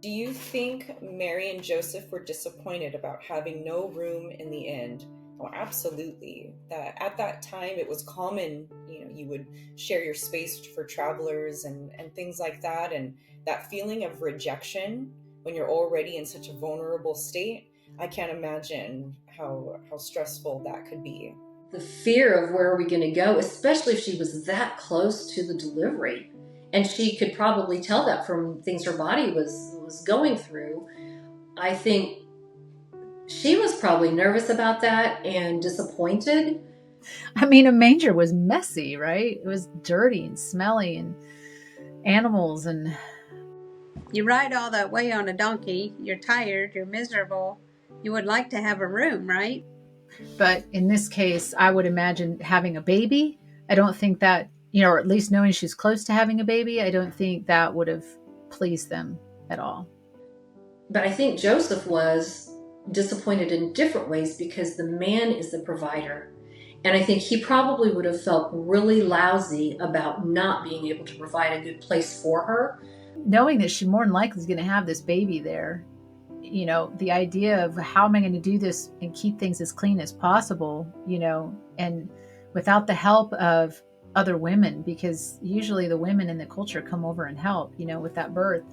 Do you think Mary and Joseph were disappointed about having no room in the inn? Oh, absolutely. That at that time it was common, you would share your space for travelers and things like that. And that feeling of rejection when you're already in such a vulnerable state, I can't imagine how stressful that could be. The fear of where are we going to go, especially if she was that close to the delivery. And she could probably tell that from things her body was going through. I think she was probably nervous about that and disappointed. I mean, a manger was messy, right? It was dirty and smelly and animals and... You ride all that way on a donkey, you're tired, you're miserable. You would like to have a room, right? But in this case, I would imagine having a baby. I don't think that, or at least knowing she's close to having a baby, I don't think that would have pleased them at all. But I think Joseph was disappointed in different ways because the man is the provider. And I think he probably would have felt really lousy about not being able to provide a good place for her. Knowing that she more than likely is going to have this baby there, the idea of how am I going to do this and keep things as clean as possible, and without the help of other women, because usually the women in the culture come over and help, with that birth,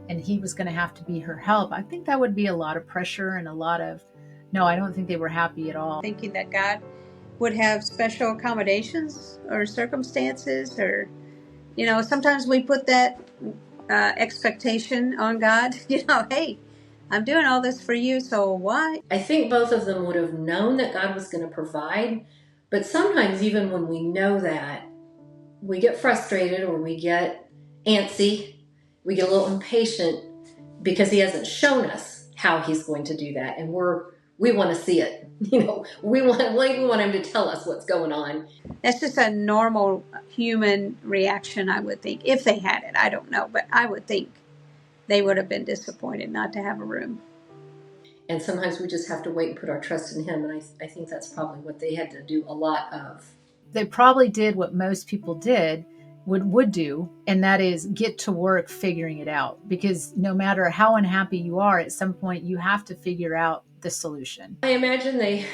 and he was going to have to be her help. I think that would be a lot of pressure and no, I don't think they were happy at all. Thinking that God would have special accommodations or circumstances, or, sometimes we put that expectation on God, hey, I'm doing all this for you, so why? I think both of them would have known that God was going to provide, but sometimes even when we know that, we get frustrated or we get antsy, we get a little impatient because he hasn't shown us how he's going to do that, and we want to see it. We want him to tell us what's going on. That's just a normal human reaction, I would think. If they had it, I don't know, but I would think they would have been disappointed not to have a room. And sometimes we just have to wait and put our trust in him, and I think that's probably what they had to do a lot of. They probably did what most people would do, and that is get to work figuring it out, because no matter how unhappy you are, at some point you have to figure out the solution. I imagine they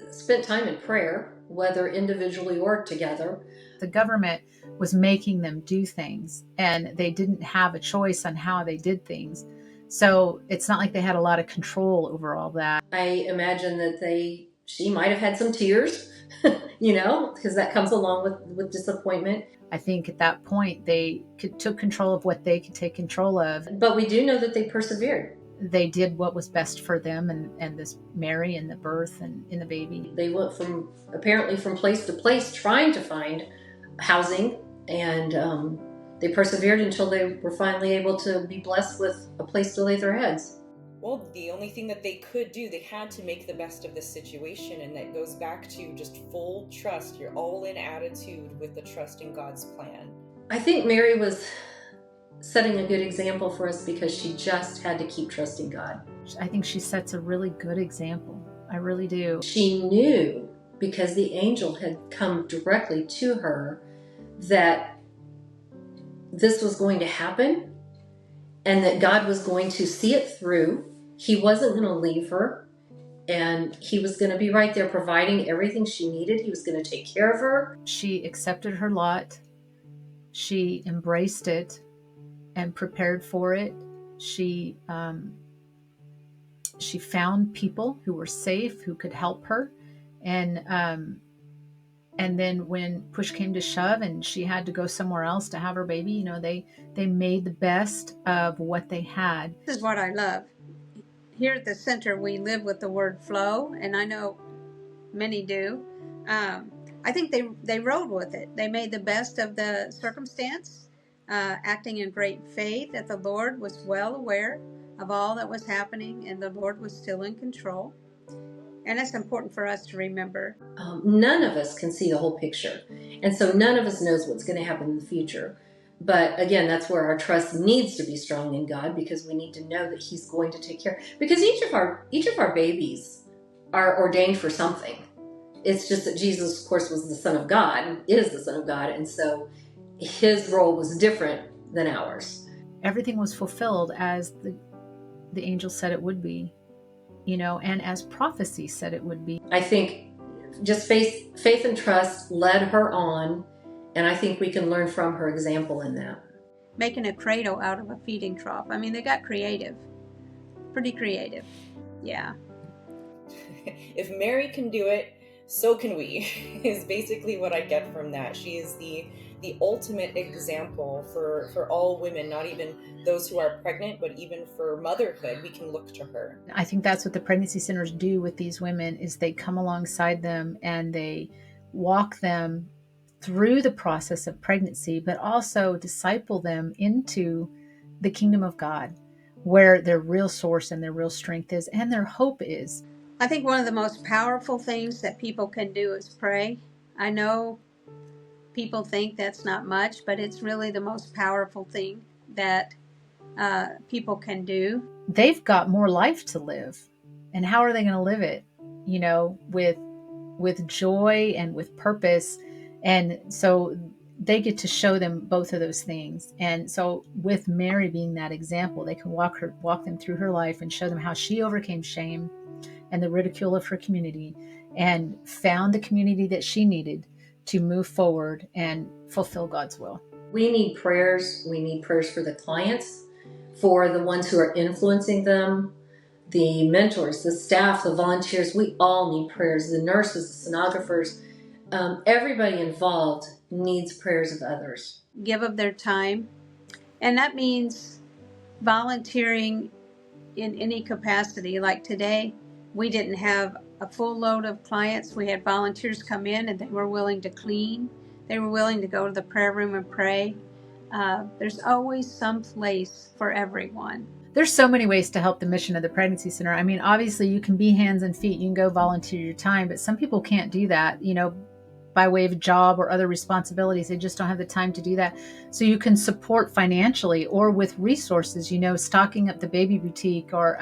spent time in prayer, whether individually or together. The government was making them do things, and they didn't have a choice on how they did things. So it's not like they had a lot of control over all that. I imagine that she might have had some tears, because that comes along with disappointment. I think at that point they took control of what they could take control of. But we do know that they persevered. They did what was best for them and this Mary and the birth and the baby. They went apparently from place to place trying to find housing, and they persevered until they were finally able to be blessed with a place to lay their heads. Well, the only thing that they could do, they had to make the best of the situation, and that goes back to just full trust, your all-in attitude with the trust in God's plan. I think Mary was setting a good example for us because she just had to keep trusting God. I think she sets a really good example. I really do. She knew, because the angel had come directly to her, that this was going to happen and that God was going to see it through. He wasn't going to leave her, and he was going to be right there providing everything she needed. He was going to take care of her. She accepted her lot. She embraced it and prepared for it. She found people who were safe, who could help her. And then when push came to shove and she had to go somewhere else to have her baby, they made the best of what they had. This is what I love. Here at the center, we live with the word flow, and I know many do. I think they rode with it. They made the best of the circumstance, acting in great faith that the Lord was well aware of all that was happening, and the Lord was still in control. And that's important for us to remember. None of us can see the whole picture, and so none of us knows what's going to happen in the future. But again, that's where our trust needs to be strong in God, because we need to know that he's going to take care. Because each of our babies are ordained for something. It's just that Jesus, of course, was the Son of God, is the Son of God, and so his role was different than ours. everything was fulfilled as the angel said it would be, and as prophecy said it would be. I think just faith and trust led her on, and I think we can learn from her example in that. Making a cradle out of a feeding trough. I mean, they got creative. Pretty creative. Yeah. If Mary can do it, so can we, is basically what I get from that. She is the ultimate example for all women, not even those who are pregnant, but even for motherhood. We can look to her. I think that's what the pregnancy centers do with these women, is they come alongside them and they walk them through the process of pregnancy, but also disciple them into the kingdom of God, where their real source and their real strength is and their hope is. I think one of the most powerful things that people can do is pray. I know people think that's not much, but it's really the most powerful thing that people can do. They've got more life to live. And how are they going to live it? With joy and with purpose. And so they get to show them both of those things. And so with Mary being that example, they can walk them through her life and show them how she overcame shame and the ridicule of her community and found the community that she needed to move forward and fulfill God's will. We need prayers. We need prayers for the clients, for the ones who are influencing them, the mentors, the staff, the volunteers. We all need prayers. The nurses, the sonographers, everybody involved needs prayers of others. Give of their time. And that means volunteering in any capacity. Like today, we didn't have a full load of clients. We had volunteers come in and they were willing to clean. They were willing to go to the prayer room and pray. There's always some place for everyone. There's so many ways to help the mission of the pregnancy center. I mean, obviously you can be hands and feet, you can go volunteer your time, but some people can't do that, by way of job or other responsibilities. They just don't have the time to do that. So you can support financially or with resources, stocking up the baby boutique or,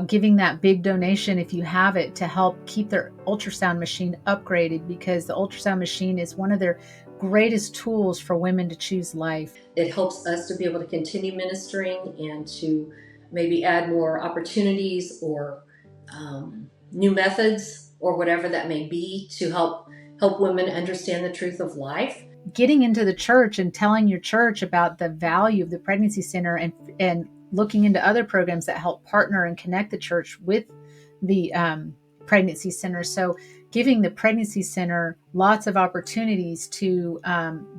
giving that big donation if you have it to help keep their ultrasound machine upgraded, because the ultrasound machine is one of their greatest tools for women to choose life. It helps us to be able to continue ministering and to maybe add more opportunities or new methods or whatever that may be to help women understand the truth of life. Getting into the church and telling your church about the value of the pregnancy center and looking into other programs that help partner and connect the church with the pregnancy center. So giving the pregnancy center lots of opportunities to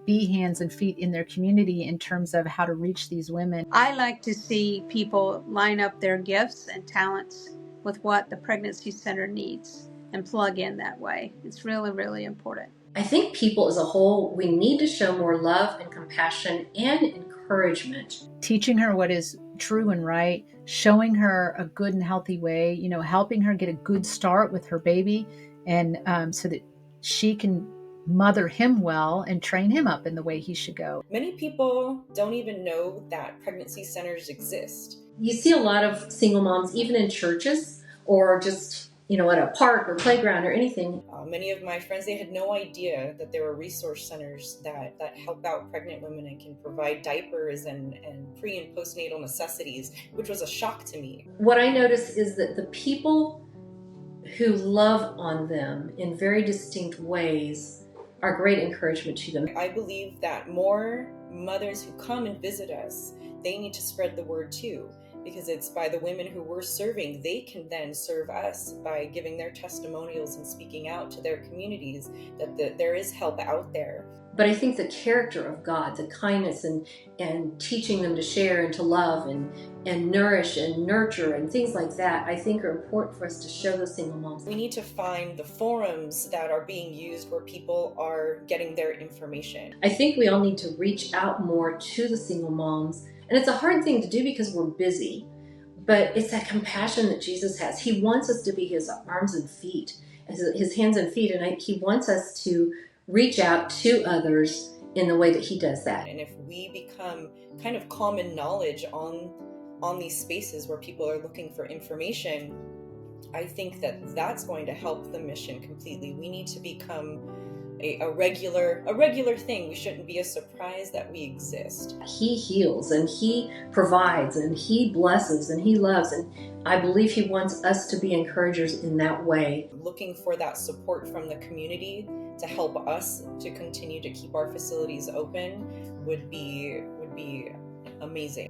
be hands and feet in their community in terms of how to reach these women. I like to see people line up their gifts and talents with what the pregnancy center needs and plug in that way. It's really, really important. I think people as a whole, we need to show more love and compassion and encouragement. Teaching her what is true and right, showing her a good and healthy way, helping her get a good start with her baby, and so that she can mother him well and train him up in the way he should go. Many people don't even know that pregnancy centers exist. You see a lot of single moms, even in churches or just at a park or playground or anything. Many of my friends, they had no idea that there were resource centers that help out pregnant women and can provide diapers and pre and postnatal necessities, which was a shock to me. What I notice is that the people who love on them in very distinct ways are great encouragement to them. I believe that more mothers who come and visit us, they need to spread the word too. Because it's by the women who we're serving, they can then serve us by giving their testimonials and speaking out to their communities that there is help out there. But I think the character of God, the kindness and teaching them to share and to love and nourish and nurture and things like that, I think are important for us to show those single moms. We need to find the forums that are being used where people are getting their information. I think we all need to reach out more to the single moms. And it's a hard thing to do because we're busy, but it's that compassion that Jesus has. He wants us to be his arms and feet, his hands and feet, and he wants us to reach out to others in the way that he does that. And if we become kind of common knowledge on these spaces where people are looking for information, I think that that's going to help the mission completely. We need to become a regular thing. We shouldn't be a surprise that we exist. He heals and he provides and he blesses and he loves, and I believe he wants us to be encouragers in that way. Looking for that support from the community to help us to continue to keep our facilities open would be amazing.